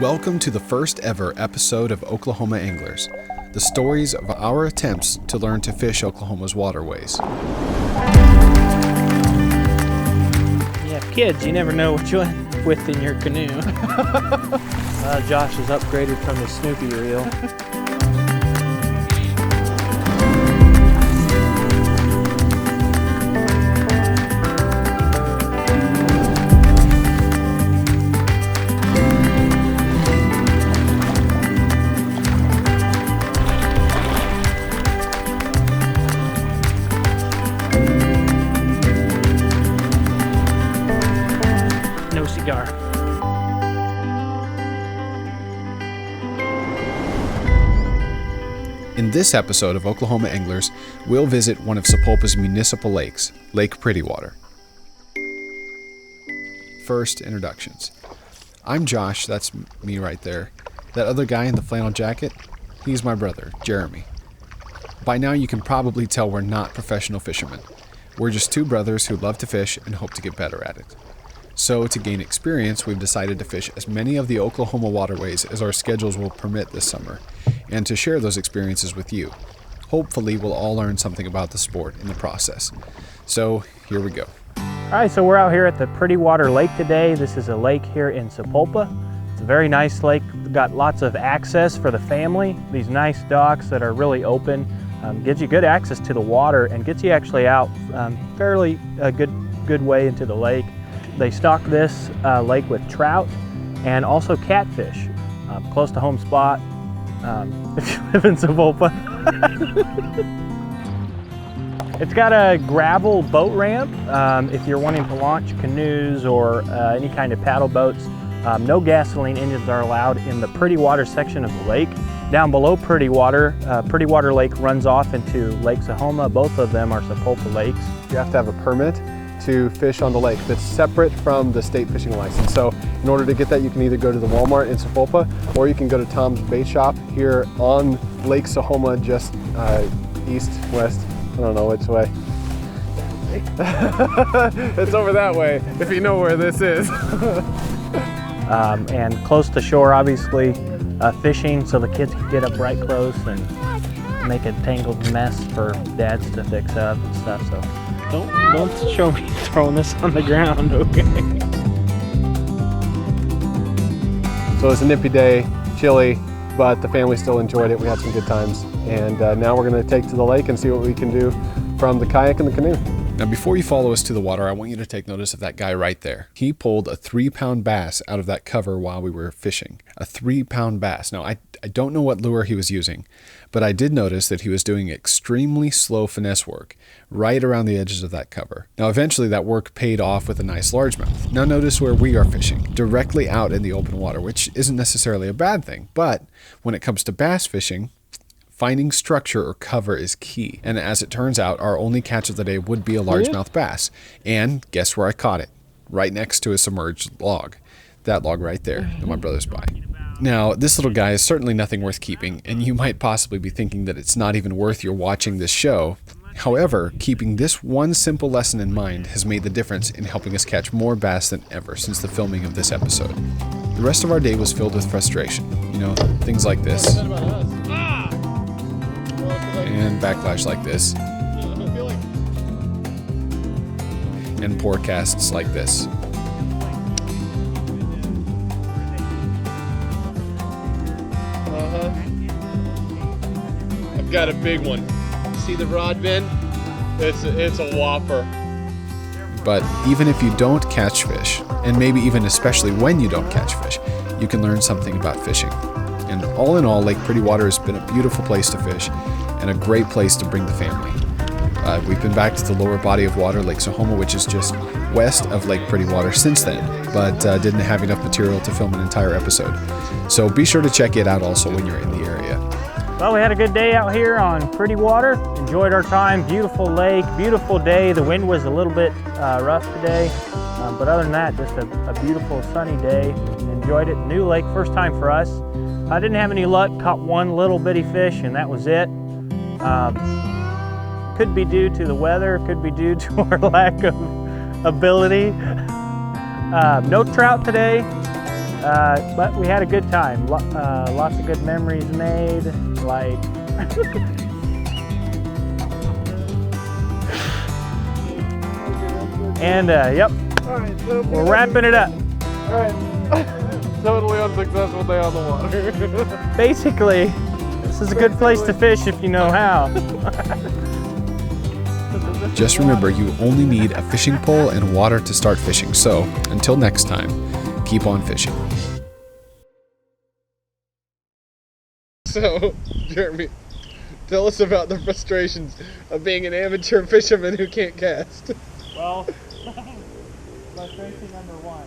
Welcome to the first ever episode of Oklahoma Anglers, the stories of our attempts to learn to fish Oklahoma's waterways. You have kids, you never know what you'll end up with in your canoe. Josh has upgraded from the Snoopy reel. No cigar. In this episode of Oklahoma Anglers, we'll visit one of Sapulpa's municipal lakes, Lake Prettywater. First, introductions. I'm Josh, that's me right there. That other guy in the flannel jacket, he's my brother, Jeremy. By now you can probably tell we're not professional fishermen. We're just two brothers who love to fish and hope to get better at it. So, to gain experience, we've decided to fish as many of the Oklahoma waterways as our schedules will permit this summer, and to share those experiences with you. Hopefully, we'll all learn something about the sport in the process. So, here we go. All right, so we're out here at the Prettywater Lake today. This is a lake here in Sapulpa. It's a very nice lake. We've got lots of access for the family. These nice docks that are really open. Gives you good access to the water and gets you actually out fairly a good way into the lake. They stock this lake with trout and also catfish. Close to home spot if you live in Sapulpa. It's got a gravel boat ramp if you're wanting to launch canoes or any kind of paddle boats. No gasoline engines are allowed in the Prettywater section of the lake. Down below Prettywater Lake runs off into Lake Sahoma. Both of them are Sapulpa lakes. You have to have a permit to fish on the lake that's separate from the state fishing license. So in order to get that, you can either go to the Walmart in Sapulpa or you can go to Tom's Bait Shop here on Lake Sahoma, just east, west, I don't know which way. It's over that way, if you know where this is. And close to shore, obviously, fishing so the kids can get up right close and make a tangled mess for dads to fix up and stuff. So don't show me throwing this on the ground, okay? So it's a nippy day, chilly, but the family still enjoyed it. We had some good times. And now we're gonna take to the lake and see what we can do from the kayak and the canoe. Now, before you follow us to the water, I want you to take notice of that guy right there. He pulled a 3-pound bass out of that cover while we were fishing. A 3-pound bass. Now, I don't know what lure he was using, but I did notice that he was doing extremely slow finesse work right around the edges of that cover. Now, eventually that work paid off with a nice largemouth. Now, notice where we are fishing, directly out in the open water, which isn't necessarily a bad thing, but when it comes to bass fishing, finding structure or cover is key. And as it turns out, our only catch of the day would be a largemouth bass. And guess where I caught it? Right next to a submerged log. That log right there that my brother's by. Now, this little guy is certainly nothing worth keeping, and you might possibly be thinking that it's not even worth your watching this show. However, keeping this one simple lesson in mind has made the difference in helping us catch more bass than ever since the filming of this episode. The rest of our day was filled with frustration. You know, things like this. And backlash like this. And forecasts like this. I've got a big one. See the rod bend? It's a whopper. But even if you don't catch fish, and maybe even especially when you don't catch fish, you can learn something about fishing. And all in all, Lake Prettywater has been a beautiful place to fish and a great place to bring the family. We've been back to the lower body of water, Lake Sahoma, which is just west of Lake Prettywater since then, but didn't have enough material to film an entire episode. So be sure to check it out also when you're in the area. Well, we had a good day out here on Prettywater. Enjoyed our time. Beautiful lake, beautiful day. The wind was a little bit rough today, but other than that, just a beautiful sunny day. Enjoyed it. New lake, first time for us. I didn't have any luck, caught one little bitty fish and that was it. Could be due to the weather, could be due to our lack of ability. No trout today. But we had a good time. Lots of good memories made. Like, and yep, All right, so we're wrapping it up. All right. Totally unsuccessful day on the water. Basically, this is a good place to fish if you know how. Just remember, you only need a fishing pole and water to start fishing. So, until next time, keep on fishing. So, Jeremy, tell us about the frustrations of being an amateur fisherman who can't cast. Well, frustration number one.